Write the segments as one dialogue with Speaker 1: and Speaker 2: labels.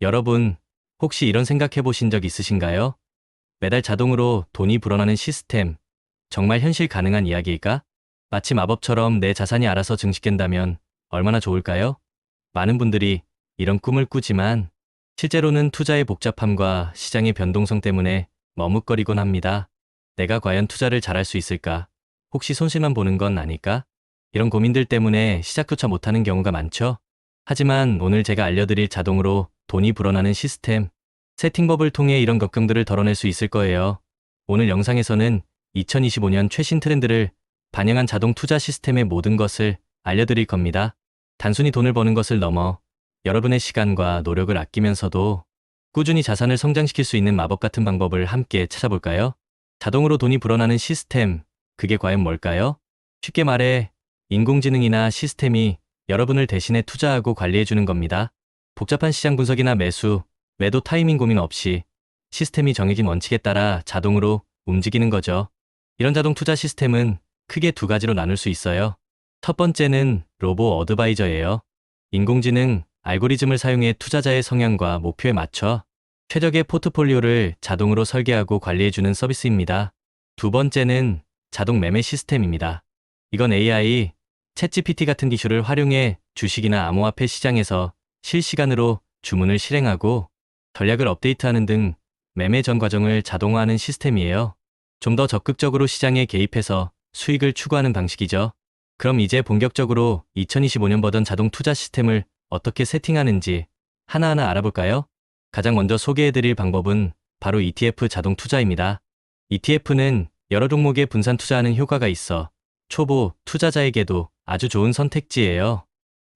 Speaker 1: 여러분, 혹시 이런 생각해 보신 적 있으신가요? 매달 자동으로 돈이 불어나는 시스템, 정말 현실 가능한 이야기일까? 마치 마법처럼 내 자산이 알아서 증식된다면 얼마나 좋을까요? 많은 분들이 이런 꿈을 꾸지만 실제로는 투자의 복잡함과 시장의 변동성 때문에 머뭇거리곤 합니다. 내가 과연 투자를 잘할 수 있을까? 혹시 손실만 보는 건 아닐까? 이런 고민들 때문에 시작조차 못하는 경우가 많죠? 하지만 오늘 제가 알려드릴 자동으로 돈이 불어나는 시스템, 세팅법을 통해 이런 걱정들을 덜어낼 수 있을 거예요. 오늘 영상에서는 2025년 최신 트렌드를 반영한 자동 투자 시스템의 모든 것을 알려드릴 겁니다. 단순히 돈을 버는 것을 넘어 여러분의 시간과 노력을 아끼면서도 꾸준히 자산을 성장시킬 수 있는 마법 같은 방법을 함께 찾아볼까요? 자동으로 돈이 불어나는 시스템, 그게 과연 뭘까요? 쉽게 말해, 인공지능이나 시스템이 여러분을 대신해 투자하고 관리해주는 겁니다. 복잡한 시장 분석이나 매수, 매도 타이밍 고민 없이 시스템이 정해진 원칙에 따라 자동으로 움직이는 거죠. 이런 자동 투자 시스템은 크게 두 가지로 나눌 수 있어요. 첫 번째는 로보 어드바이저예요. 인공지능 알고리즘을 사용해 투자자의 성향과 목표에 맞춰 최적의 포트폴리오를 자동으로 설계하고 관리해주는 서비스입니다. 두 번째는 자동 매매 시스템입니다. 이건 AI, 챗GPT 같은 기술을 활용해 주식이나 암호화폐 시장에서 실시간으로 주문을 실행하고 전략을 업데이트하는 등 매매 전 과정을 자동화하는 시스템이에요. 좀 더 적극적으로 시장에 개입해서 수익을 추구하는 방식이죠. 그럼 이제 본격적으로 2025년 버전 자동 투자 시스템을 어떻게 세팅하는지 하나하나 알아볼까요? 가장 먼저 소개해드릴 방법은 바로 ETF 자동 투자입니다. ETF는 여러 종목에 분산 투자하는 효과가 있어 초보 투자자에게도 아주 좋은 선택지예요.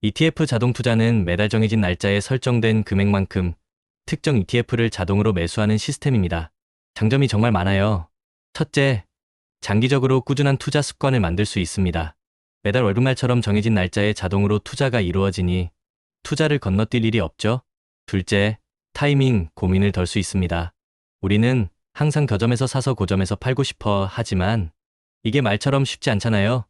Speaker 1: ETF 자동 투자는 매달 정해진 날짜에 설정된 금액만큼 특정 ETF를 자동으로 매수하는 시스템입니다. 장점이 정말 많아요. 첫째, 장기적으로 꾸준한 투자 습관을 만들 수 있습니다. 매달 월급날처럼 정해진 날짜에 자동으로 투자가 이루어지니 투자를 건너뛸 일이 없죠. 둘째, 타이밍 고민을 덜 수 있습니다. 우리는 항상 저점에서 사서 고점에서 팔고 싶어 하지만 이게 말처럼 쉽지 않잖아요.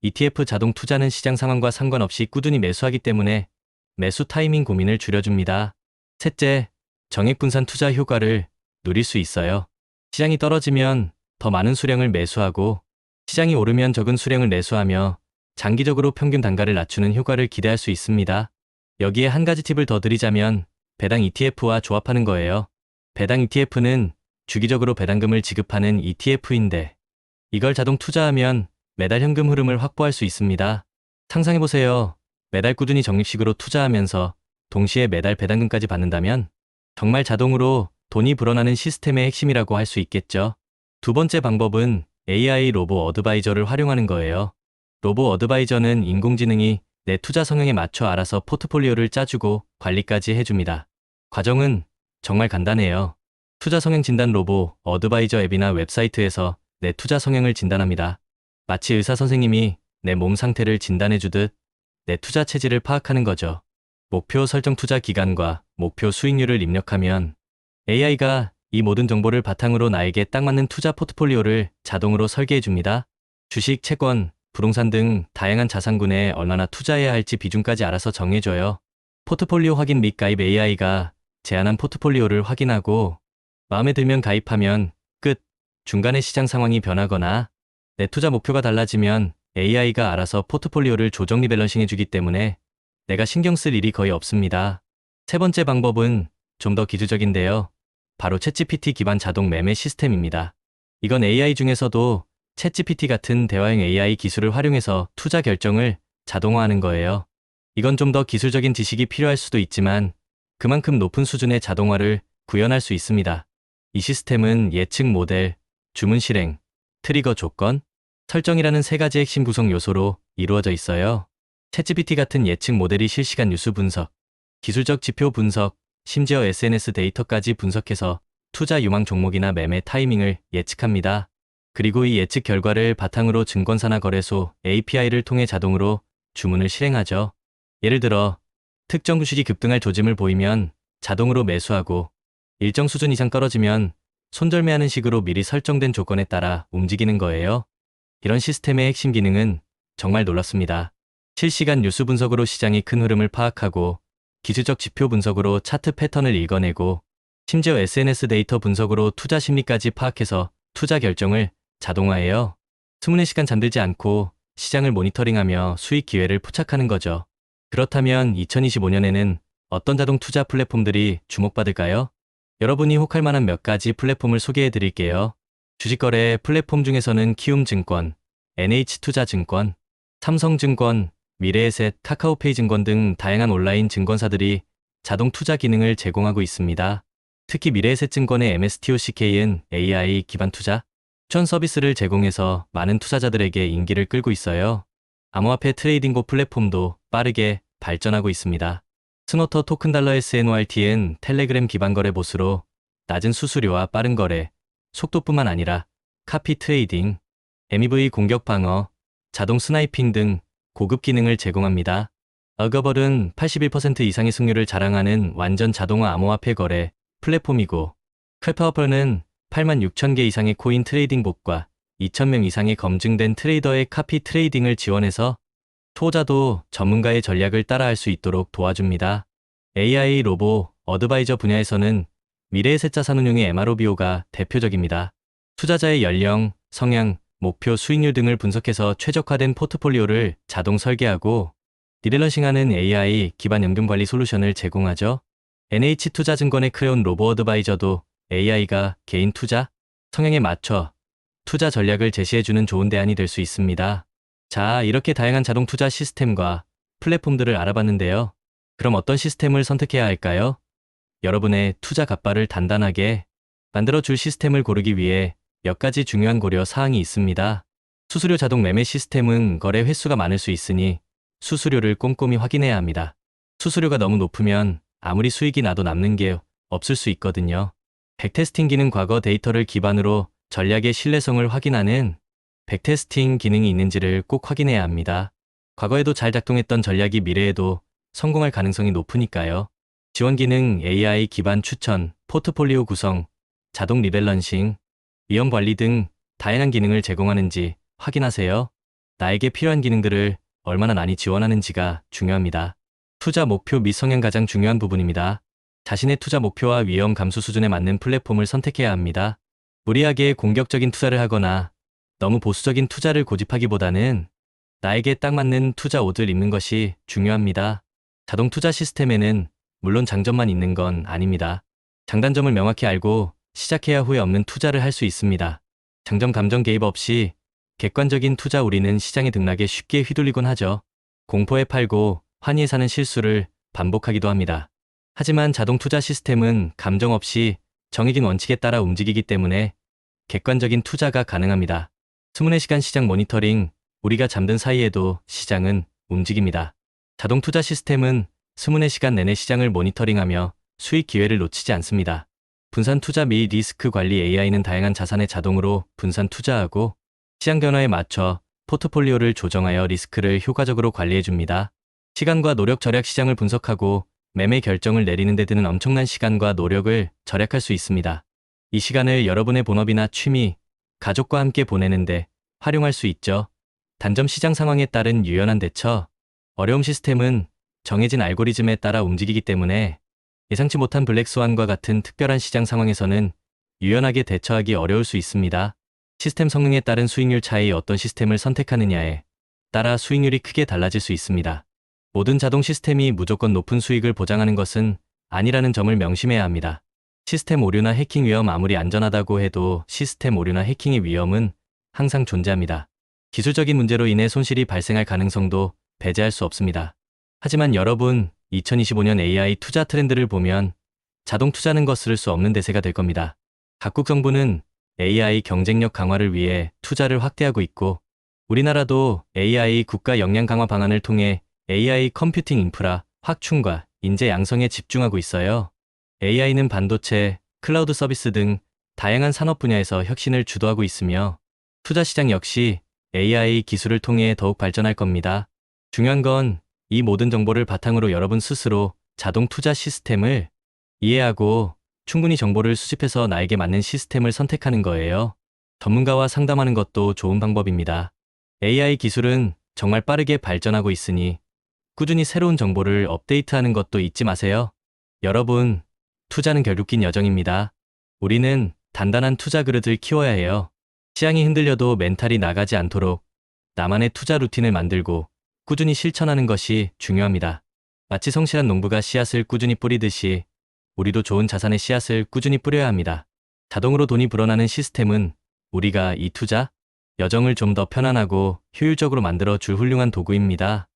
Speaker 1: ETF 자동 투자는 시장 상황과 상관없이 꾸준히 매수하기 때문에 매수 타이밍 고민을 줄여줍니다. 셋째, 정액 분산 투자 효과를 누릴 수 있어요. 시장이 떨어지면 더 많은 수량을 매수하고 시장이 오르면 적은 수량을 매수하며 장기적으로 평균 단가를 낮추는 효과를 기대할 수 있습니다. 여기에 한 가지 팁을 더 드리자면 배당 ETF와 조합하는 거예요. 배당 ETF는 주기적으로 배당금을 지급하는 ETF인데 이걸 자동 투자하면 매달 현금 흐름을 확보할 수 있습니다. 상상해보세요. 매달 꾸준히 적립식으로 투자하면서 동시에 매달 배당금까지 받는다면 정말 자동으로 돈이 불어나는 시스템의 핵심이라고 할 수 있겠죠. 두 번째 방법은 AI 로보 어드바이저를 활용하는 거예요. 로보 어드바이저는 인공지능이 내 투자 성향에 맞춰 알아서 포트폴리오를 짜주고 관리까지 해줍니다. 과정은 정말 간단해요. 투자 성향 진단 로보 어드바이저 앱이나 웹사이트에서 내 투자 성향을 진단합니다. 마치 의사 선생님이 내 몸 상태를 진단해주듯 내 투자 체질을 파악하는 거죠. 목표 설정 투자 기간과 목표 수익률을 입력하면 AI가 이 모든 정보를 바탕으로 나에게 딱 맞는 투자 포트폴리오를 자동으로 설계해줍니다. 주식, 채권, 부동산 등 다양한 자산군에 얼마나 투자해야 할지 비중까지 알아서 정해줘요. 포트폴리오 확인 및 가입 AI가 제안한 포트폴리오를 확인하고 마음에 들면 가입하면 끝. 중간에 시장 상황이 변하거나 내 투자 목표가 달라지면 AI가 알아서 포트폴리오를 조정 리밸런싱 해주기 때문에 내가 신경 쓸 일이 거의 없습니다. 세 번째 방법은 좀 더 기술적인데요. 바로 챗GPT 기반 자동 매매 시스템입니다. 이건 AI 중에서도 챗GPT 같은 대화형 AI 기술을 활용해서 투자 결정을 자동화하는 거예요. 이건 좀 더 기술적인 지식이 필요할 수도 있지만 그만큼 높은 수준의 자동화를 구현할 수 있습니다. 이 시스템은 예측 모델, 주문 실행, 트리거 조건, 설정이라는 세 가지 핵심 구성 요소로 이루어져 있어요. 챗GPT 같은 예측 모델이 실시간 뉴스 분석, 기술적 지표 분석, 심지어 SNS 데이터까지 분석해서 투자 유망 종목이나 매매 타이밍을 예측합니다. 그리고 이 예측 결과를 바탕으로 증권사나 거래소 API를 통해 자동으로 주문을 실행하죠. 예를 들어 특정 주식이 급등할 조짐을 보이면 자동으로 매수하고 일정 수준 이상 떨어지면 손절매하는 식으로 미리 설정된 조건에 따라 움직이는 거예요. 이런 시스템의 핵심 기능은 정말 놀랍습니다. 실시간 뉴스 분석으로 시장의 큰 흐름을 파악하고 기술적 지표 분석으로 차트 패턴을 읽어내고 심지어 SNS 데이터 분석으로 투자 심리까지 파악해서 투자 결정을 자동화해요. 24시간 잠들지 않고 시장을 모니터링하며 수익 기회를 포착하는 거죠. 그렇다면 2025년에는 어떤 자동 투자 플랫폼들이 주목받을까요? 여러분이 혹할 만한 몇 가지 플랫폼을 소개해 드릴게요. 주식거래 플랫폼 중에서는 키움증권, NH투자증권, 삼성증권, 미래에셋, 카카오페이 증권 등 다양한 온라인 증권사들이 자동 투자 기능을 제공하고 있습니다. 특히 미래에셋증권의 MSTOCK는 AI 기반 투자 추천 서비스를 제공해서 많은 투자자들에게 인기를 끌고 있어요. 암호화폐 트레이딩고 플랫폼도 빠르게 발전하고 있습니다. 스노터 토큰달러 SNORT는 텔레그램 기반 거래 보수로 낮은 수수료와 빠른 거래, 속도뿐만 아니라 카피 트레이딩, MEV 공격 방어, 자동 스나이핑 등 고급 기능을 제공합니다. 어거벌은 81% 이상의 승률을 자랑하는 완전 자동화 암호화폐 거래 플랫폼이고, 퀘파워퍼는 86,000개 이상의 코인 트레이딩 봇과 2,000명 이상의 검증된 트레이더의 카피 트레이딩을 지원해서 투자도 전문가의 전략을 따라할 수 있도록 도와줍니다. AI 로보 어드바이저 분야에서는 미래에셋 자산운용의 MROBO가 대표적입니다. 투자자의 연령, 성향, 목표 수익률 등을 분석해서 최적화된 포트폴리오를 자동 설계하고 리밸런싱하는 AI 기반 연금관리 솔루션을 제공하죠. NH투자증권의 크레온 로보 어드바이저도 AI가 개인 투자 성향에 맞춰 투자 전략을 제시해주는 좋은 대안이 될 수 있습니다. 자, 이렇게 다양한 자동 투자 시스템과 플랫폼들을 알아봤는데요. 그럼 어떤 시스템을 선택해야 할까요? 여러분의 투자 갓바를 단단하게 만들어줄 시스템을 고르기 위해 몇 가지 중요한 고려 사항이 있습니다. 수수료 자동 매매 시스템은 거래 횟수가 많을 수 있으니 수수료를 꼼꼼히 확인해야 합니다. 수수료가 너무 높으면 아무리 수익이 나도 남는 게 없을 수 있거든요. 백테스팅 기능 과거 데이터를 기반으로 전략의 신뢰성을 확인하는 백테스팅 기능이 있는지를 꼭 확인해야 합니다. 과거에도 잘 작동했던 전략이 미래에도 성공할 가능성이 높으니까요. 지원 기능 AI 기반 추천, 포트폴리오 구성, 자동 리밸런싱, 위험 관리 등 다양한 기능을 제공하는지 확인하세요. 나에게 필요한 기능들을 얼마나 많이 지원하는지가 중요합니다. 투자 목표 및 성향 가장 중요한 부분입니다. 자신의 투자 목표와 위험 감수 수준에 맞는 플랫폼을 선택해야 합니다. 무리하게 공격적인 투자를 하거나 너무 보수적인 투자를 고집하기보다는 나에게 딱 맞는 투자 옷을 입는 것이 중요합니다. 자동 투자 시스템에는 물론 장점만 있는 건 아닙니다. 장단점을 명확히 알고 시작해야 후회 없는 투자를 할 수 있습니다. 장점 감정 개입 없이 객관적인 투자 우리는 시장의 등락에 쉽게 휘둘리곤 하죠. 공포에 팔고 환희에 사는 실수를 반복하기도 합니다. 하지만 자동 투자 시스템은 감정 없이 정해진 원칙에 따라 움직이기 때문에 객관적인 투자가 가능합니다. 24시간 시장 모니터링, 우리가 잠든 사이에도 시장은 움직입니다. 자동 투자 시스템은 24시간 내내 시장을 모니터링하며 수익 기회를 놓치지 않습니다. 분산 투자 및 리스크 관리 AI는 다양한 자산에 자동으로 분산 투자하고 시장 변화에 맞춰 포트폴리오를 조정하여 리스크를 효과적으로 관리해줍니다. 시간과 노력 절약 시장을 분석하고 매매 결정을 내리는 데 드는 엄청난 시간과 노력을 절약할 수 있습니다. 이 시간을 여러분의 본업이나 취미, 가족과 함께 보내는데 활용할 수 있죠. 단점 시장 상황에 따른 유연한 대처. 어려움 시스템은 정해진 알고리즘에 따라 움직이기 때문에 예상치 못한 블랙스완과 같은 특별한 시장 상황에서는 유연하게 대처하기 어려울 수 있습니다. 시스템 성능에 따른 수익률 차이 어떤 시스템을 선택하느냐에 따라 수익률이 크게 달라질 수 있습니다. 모든 자동 시스템이 무조건 높은 수익을 보장하는 것은 아니라는 점을 명심해야 합니다. 시스템 오류나 해킹 위험 아무리 안전하다고 해도 시스템 오류나 해킹의 위험은 항상 존재합니다. 기술적인 문제로 인해 손실이 발생할 가능성도 배제할 수 없습니다. 하지만 여러분, 2025년 AI 투자 트렌드를 보면 자동 투자는 거스를 수 없는 대세가 될 겁니다. 각국 정부는 AI 경쟁력 강화를 위해 투자를 확대하고 있고 우리나라도 AI 국가 역량 강화 방안을 통해 AI 컴퓨팅 인프라 확충과 인재 양성에 집중하고 있어요. AI는 반도체, 클라우드 서비스 등 다양한 산업 분야에서 혁신을 주도하고 있으며 투자 시장 역시 AI 기술을 통해 더욱 발전할 겁니다. 중요한 건 이 모든 정보를 바탕으로 여러분 스스로 자동 투자 시스템을 이해하고 충분히 정보를 수집해서 나에게 맞는 시스템을 선택하는 거예요. 전문가와 상담하는 것도 좋은 방법입니다. AI 기술은 정말 빠르게 발전하고 있으니 꾸준히 새로운 정보를 업데이트하는 것도 잊지 마세요. 여러분, 투자는 결국 긴 여정입니다. 우리는 단단한 투자 그릇을 키워야 해요. 시장이 흔들려도 멘탈이 나가지 않도록 나만의 투자 루틴을 만들고 꾸준히 실천하는 것이 중요합니다. 마치 성실한 농부가 씨앗을 꾸준히 뿌리듯이 우리도 좋은 자산의 씨앗을 꾸준히 뿌려야 합니다. 자동으로 돈이 불어나는 시스템은 우리가 이 투자 여정을 좀 더 편안하고 효율적으로 만들어 줄 훌륭한 도구입니다.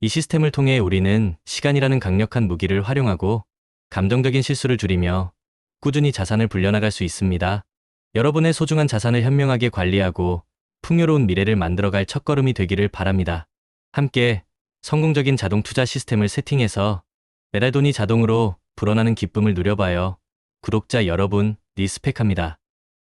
Speaker 1: 이 시스템을 통해 우리는 시간이라는 강력한 무기를 활용하고 감정적인 실수를 줄이며 꾸준히 자산을 불려나갈 수 있습니다. 여러분의 소중한 자산을 현명하게 관리하고 풍요로운 미래를 만들어갈 첫걸음이 되기를 바랍니다. 함께 성공적인 자동 투자 시스템을 세팅해서 매달 돈이 자동으로 불어나는 기쁨을 누려봐요. 구독자 여러분, 리스펙합니다.